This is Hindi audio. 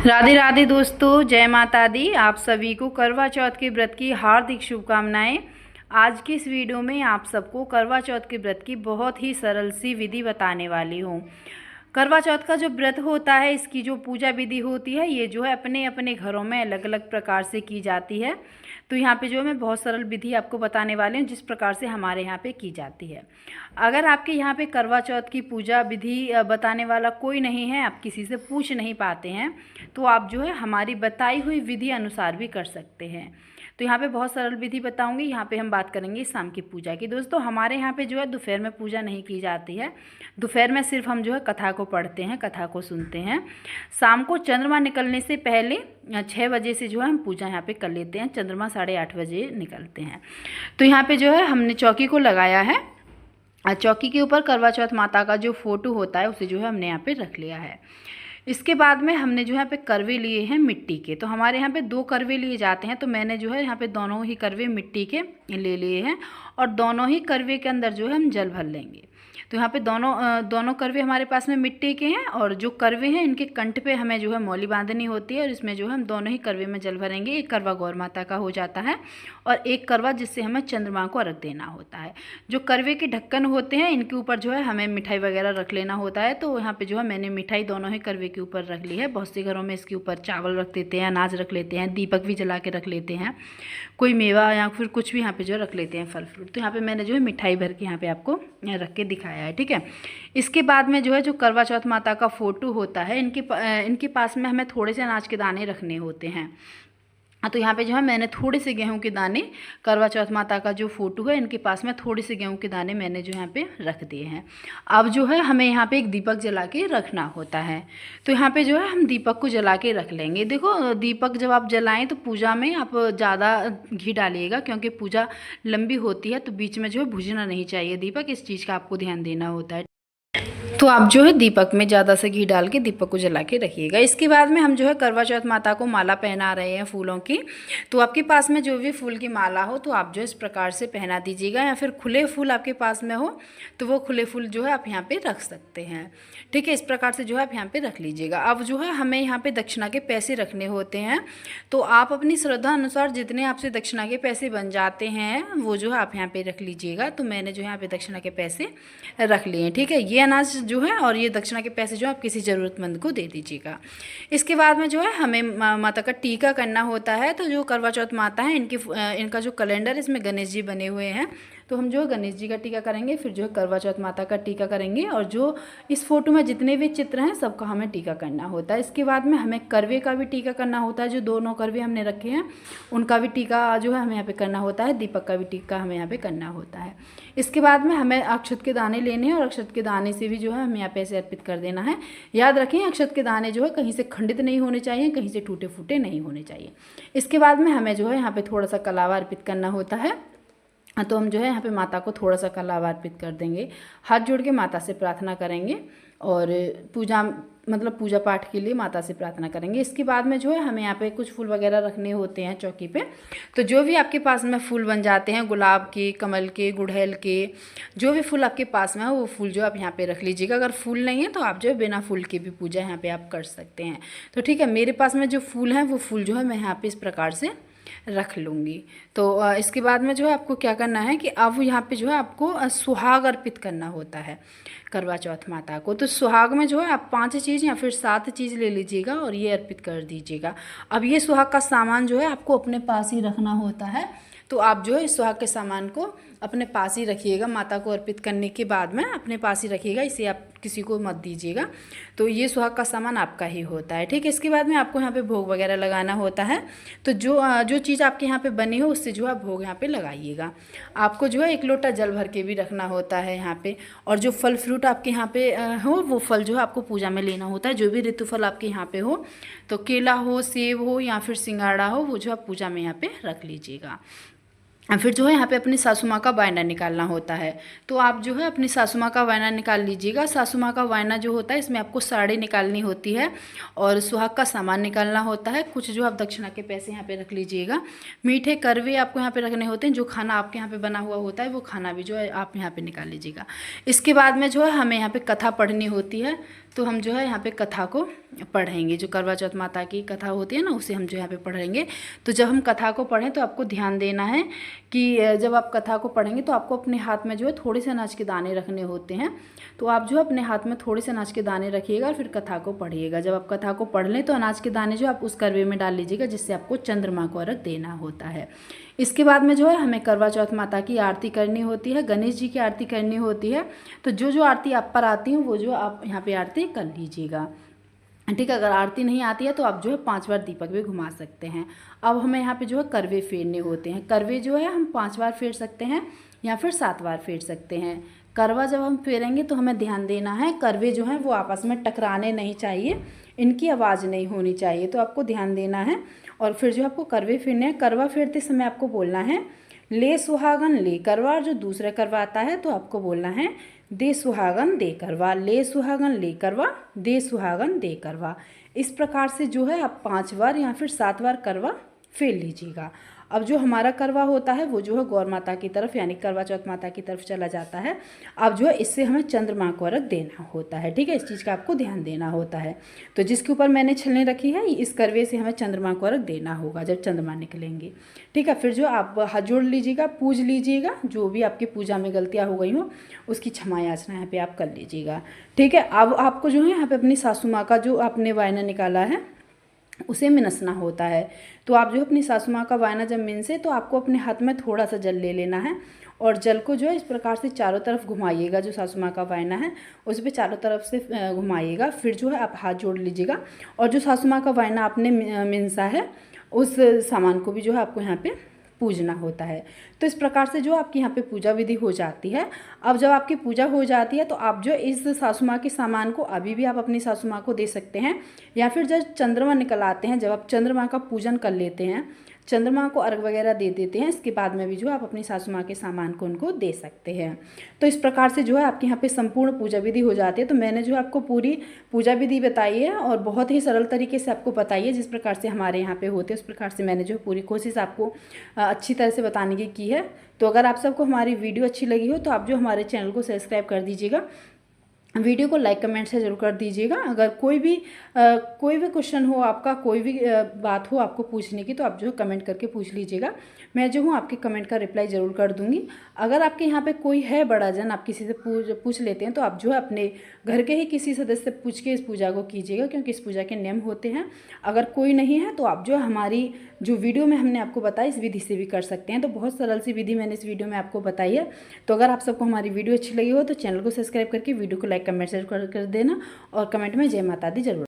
राधे राधे दोस्तों, जय माता दी। आप सभी को करवा चौथ के व्रत की हार्दिक शुभकामनाएं। आज की इस वीडियो में आप सबको करवा चौथ के व्रत की बहुत ही सरल सी विधि बताने वाली हूँ। करवा चौथ का जो व्रत होता है, इसकी जो पूजा विधि होती है, ये जो है अपने अपने घरों में अलग अलग प्रकार से की जाती है। तो यहाँ पे जो मैं बहुत सरल विधि आपको बताने वाली हूँ, जिस प्रकार से हमारे यहाँ पे की जाती है। अगर आपके यहाँ पे करवा चौथ की पूजा विधि बताने वाला कोई नहीं है, आप किसी से पूछ नहीं पाते हैं, तो आप जो है हमारी बताई हुई विधि अनुसार भी कर सकते हैं। तो यहाँ पे बहुत सरल विधि बताऊंगी। यहाँ पे हम बात करेंगे शाम की पूजा की। दोस्तों, हमारे यहाँ पे जो है दोपहर में पूजा नहीं की जाती है। दोपहर में सिर्फ हम जो है कथा को पढ़ते हैं, कथा को सुनते हैं। शाम को चंद्रमा निकलने से पहले 6 बजे से जो है हम पूजा यहाँ पे कर लेते हैं। चंद्रमा 8:30 बजे निकलते हैं। तो यहाँ पे जो है हमने चौकी को लगाया है। चौकी के ऊपर करवा चौथ माता का जो फोटो होता है, उसे जो है हमने यहाँ पे रख लिया है। इसके बाद में हमने जो यहाँ पे करवे लिए हैं मिट्टी के। तो हमारे यहाँ पे 2 करवे लिए जाते हैं, तो मैंने जो है यहाँ पे दोनों ही करवे मिट्टी के ले लिए हैं और दोनों ही करवे के अंदर जो है हम जल भर लेंगे। तो यहाँ पे दोनों करवे हमारे पास में मिट्टी के हैं और जो करवे हैं, इनके कंठ पे हमें जो है मौली बांधनी होती है और इसमें जो है हम दोनों ही करवे में जल भरेंगे। एक करवा गौर माता का हो जाता है और एक करवा जिससे हमें चंद्रमा को अर्घ देना होता है। जो करवे के ढक्कन होते हैं, इनके ऊपर जो है हमें मिठाई वगैरह रख लेना होता है। तो यहाँ पे जो है मैंने मिठाई दोनों ही करवे के ऊपर रख ली है। बहुत से घरों में इसके ऊपर चावल रख देते हैं, अनाज रख लेते हैं, दीपक भी जला के रख लेते हैं, कोई मेवा या फिर कुछ भी यहाँ पे जो रख लेते हैं, फल फ्रूट। तो यहाँ पे मैंने जो है मिठाई भर के यहाँ पे आपको रख के दिखाया है, ठीक है। इसके बाद में जो है जो करवा चौथ माता का फोटो होता है, इनके पास में हमें थोड़े से अनाज के दाने रखने होते हैं। तो यहाँ पे जो है मैंने थोड़े से गेहूं के दाने, करवा चौथ माता का जो फोटो है, इनके पास में थोड़े से गेहूं के दाने मैंने जो यहाँ पे रख दिए हैं। अब जो है हमें यहाँ पे एक दीपक जला के रखना होता है। तो यहाँ पे जो है हम दीपक को जला के रख लेंगे। देखो, दीपक जब आप जलाएं तो पूजा में आप ज़्यादा घी डालिएगा, क्योंकि पूजा लंबी होती है, तो बीच में जो है बुझना नहीं चाहिए दीपक। इस चीज़ का आपको ध्यान देना होता है। तो आप जो है दीपक में ज़्यादा से घी डाल के दीपक को जला के रखिएगा। इसके बाद में हम जो है करवा चौथ माता को माला पहना रहे हैं फूलों की। तो आपके पास में जो भी फूल की माला हो, तो आप जो इस प्रकार से पहना दीजिएगा, या फिर खुले फूल आपके पास में हो तो वो खुले फूल जो है आप यहाँ पे रख सकते हैं, ठीक है। इस प्रकार से जो है आप यहाँ पे रख लीजिएगा। अब जो है हमें यहाँ पे दक्षिणा के पैसे रखने होते हैं। तो आप अपनी श्रद्धा अनुसार जितने आपसे दक्षिणा के पैसे बन जाते हैं, वो जो है आप यहाँ पे रख लीजिएगा। तो मैंने जो यहाँ पे दक्षिणा के पैसे रख लिए हैं, ठीक है। ये अनाज जो है और ये दक्षिणा के पैसे जो आप किसी ज़रूरतमंद को दे दीजिएगा। इसके बाद में जो है हमें माता का टीका करना होता है। तो जो करवा चौथ माता है, इनका जो कैलेंडर, इसमें गणेश जी बने हुए हैं। तो हम जो है गणेश जी का टीका करेंगे, फिर जो है करवा चौथ माता का टीका करेंगे, और जो इस फोटो में जितने भी चित्र हैं सबका हमें टीका करना होता है। इसके बाद में हमें करवे का भी टीका करना होता है। जो दोनों करवे हमने रखे हैं, उनका भी टीका जो है हमें यहाँ पे करना होता है। दीपक का भी टीका हमें यहाँ पे करना होता है। इसके बाद में हमें अक्षत के दाने लेने हैं और अक्षत के दाने से भी जो है हमें यहाँ पे ऐसे अर्पित कर देना है। याद रखें, अक्षत के दाने जो है कहीं से खंडित नहीं होने चाहिए, कहीं से टूटे फूटे नहीं होने चाहिए। इसके बाद में हमें जो है यहाँ पे थोड़ा सा कलावा अर्पित करना होता है। तो हम जो है यहाँ पे माता को थोड़ा सा कलावा अर्पित कर देंगे। हाथ जोड़ के माता से प्रार्थना करेंगे और पूजा पाठ के लिए माता से प्रार्थना करेंगे। इसके बाद में जो है हमें यहाँ पे कुछ फूल वगैरह रखने होते हैं चौकी पे। तो जो भी आपके पास में फूल बन जाते हैं, गुलाब के, कमल के, गुड़हल के, जो भी फूल आपके पास में है, वो फूल जो आप यहाँ पे रख लीजिएगा। अगर फूल नहीं है तो आप जो है बिना फूल के भी पूजा यहाँ पे आप कर सकते हैं। तो ठीक है, मेरे पास में जो फूल हैं, वो फूल जो है मैं यहाँ पे इस प्रकार से रख लूँगी। तो इसके बाद में जो है आपको क्या करना है कि अब यहाँ पे जो है आपको सुहाग अर्पित करना होता है करवा चौथ माता को। तो सुहाग में जो है आप 5 चीज़ या फिर 7 चीज़ ले लीजिएगा और ये अर्पित कर दीजिएगा। अब ये सुहाग का सामान जो है आपको अपने पास ही रखना होता है। तो आप जो है इस सुहाग के सामान को अपने पास ही रखिएगा। माता को अर्पित करने के बाद में अपने पास ही रखिएगा, इसे आप किसी को मत दीजिएगा। तो ये सुहाग का सामान आपका ही होता है, ठीक है। इसके बाद में आपको यहाँ पे भोग वगैरह लगाना होता है। तो जो चीज़ आपके यहाँ पे बनी हो, उससे जो है भोग यहाँ पे लगाइएगा। आपको जो है 1 लोटा जल भर के भी रखना होता है यहाँ पे। और जो फल फ्रूट आपके यहाँ पे हो, वो फल जो है आपको पूजा में लेना होता है। जो भी ऋतु फल आपके यहाँ पे हो, तो केला हो, सेब हो या फिर सिंगाड़ा हो, वो जो आप पूजा में यहाँ पे रख लीजिएगा। फिर जो है यहाँ पे अपनी सासू माँ का वायना निकालना होता है। तो आप जो है अपनी सासू माँ का वायना निकाल लीजिएगा। सासू माँ का वायना जो होता है, इसमें आपको साड़ी निकालनी होती है और सुहाग का सामान निकालना होता है। कुछ जो आप दक्षिणा के पैसे यहाँ पे रख लीजिएगा। मीठे करवे आपको यहाँ पे रखने होते हैं। जो खाना आपके यहाँ पे बना हुआ होता है, वो खाना भी जो है आप यहाँ पे निकाल लीजिएगा। इसके बाद में जो है हमें यहाँ पे कथा पढ़नी होती है। तो हम जो है यहाँ पे कथा को पढ़ेंगे। जो करवा चौथ माता की कथा होती है ना, उसे हम जो यहाँ पे पढ़ेंगे। तो जब हम कथा को पढ़ें तो आपको ध्यान देना है कि जब आप कथा को पढ़ेंगे तो आपको अपने हाथ में जो है थोड़े से अनाज के दाने रखने होते हैं। तो आप जो है अपने हाथ में थोड़े से अनाज के दाने रखिएगा और फिर कथा को पढ़िएगा। जब आप कथा को पढ़ लें तो अनाज के दाने जो आप उस करवे में डाल लीजिएगा, जिससे आपको चंद्रमा को अर्घ देना होता है। इसके बाद में जो है हमें करवा चौथ माता की आरती करनी होती है, गणेश जी की आरती करनी होती है। तो जो आरती आप पर आती है वो जो आप यहाँ पे आरती कर लीजिएगा, ठीक है। अगर आरती नहीं आती है तो आप जो है 5 बार दीपक भी घुमा सकते हैं। अब हमें यहाँ पे जो है करवे फेरने होते हैं। करवे जो है हम 5 बार फेर सकते हैं या फिर 7 बार फेर सकते हैं। करवा जब हम फेरेंगे तो हमें ध्यान देना है, करवे जो हैं वो आपस में टकराने नहीं चाहिए, इनकी आवाज़ नहीं होनी चाहिए, तो आपको ध्यान देना है। और फिर जो आपको करवे फेरने हैं, करवा फेरते समय आपको बोलना है ले सुहागन ले करवा। और जो दूसरा करवा आता है तो आपको बोलना है दे सुहागन दे करवा, ले सुहागन ले करवा, दे सुहागन दे करवा। इस प्रकार से जो है आप 5 बार या फिर 7 बार करवा फेर लीजिएगा। अब जो हमारा करवा होता है वो जो है गौर माता की तरफ यानी करवा चौथ माता की तरफ चला जाता है। अब जो है इससे हमें चंद्रमा को अर्घ देना होता है, ठीक है। इस चीज़ का आपको ध्यान देना होता है। तो जिसके ऊपर मैंने छलनी रखी है, इस करवे से हमें चंद्रमा को अर्घ देना होगा जब चंद्रमा निकलेंगे, ठीक है। फिर जो आप हाथ जोड़ लीजिएगा, पूज लीजिएगा, जो भी आपकी पूजा में गलतियाँ हो गई हो उसकी क्षमा याचना यहाँ पे आप कर लीजिएगा, ठीक है। अब आपको जो है यहाँ पे अपनी सासू माँ का जो आपने वायना निकाला है उसे मिनसना होता है। तो आप जो अपनी सासू माँ का वायना जब मिनसे तो आपको अपने हाथ में थोड़ा सा जल ले लेना है और जल को जो है इस प्रकार से चारों तरफ घुमाइएगा। जो सासू माँ का वायना है उस पर चारों तरफ से घुमाइएगा। फिर जो है आप हाथ जोड़ लीजिएगा और जो सासू माँ का वायना आपने मिनसा है उस सामान को भी जो है आपको यहाँ पे पूजना होता है। तो इस प्रकार से जो आपकी यहाँ पे पूजा विधि हो जाती है। अब जब आपकी पूजा हो जाती है तो आप जो इस सासू माँ के सामान को अभी भी आप अपनी सासू माँ को दे सकते हैं, या फिर जब चंद्रमा निकल आते हैं, जब आप चंद्रमा का पूजन कर लेते हैं, चंद्रमा को अर्घ वगैरह दे देते हैं, इसके बाद में भी जो आप अपनी सासू माँ के सामान को उनको दे सकते हैं। तो इस प्रकार से जो है आपके यहाँ पे संपूर्ण पूजा विधि हो जाती है। तो मैंने जो आपको पूरी पूजा विधि बताई है और बहुत ही सरल तरीके से आपको बताई है, जिस प्रकार से हमारे यहाँ पे होते हैं उस प्रकार से मैंने जो पूरी कोशिश आपको अच्छी तरह से बताने की है। तो अगर आप सबको हमारी वीडियो अच्छी लगी हो तो आप जो हमारे चैनल को सब्सक्राइब कर दीजिएगा, वीडियो को लाइक कमेंट से जरूर कर दीजिएगा। अगर कोई भी क्वेश्चन हो आपका, कोई भी बात हो आपको पूछने की, तो आप जो कमेंट करके पूछ लीजिएगा। मैं जो हूँ आपके कमेंट का रिप्लाई ज़रूर कर दूँगी। अगर आपके यहाँ पे कोई है बड़ा जन, आप किसी से पूछ लेते हैं तो आप जो है अपने घर के ही किसी सदस्य से पूछ के इस पूजा को कीजिएगा, क्योंकि इस पूजा के नियम होते हैं। अगर कोई नहीं है तो आप जो हमारी जो वीडियो में हमने आपको बताया इस विधि से भी कर सकते हैं। तो बहुत सरल सी विधि मैंने इस वीडियो में आपको बताई है। तो अगर आप सबको हमारी वीडियो अच्छी लगी हो तो चैनल को सब्सक्राइब करके वीडियो को लाइक कमेंट शेयर कर देना और कमेंट में जय माता दी जरूर।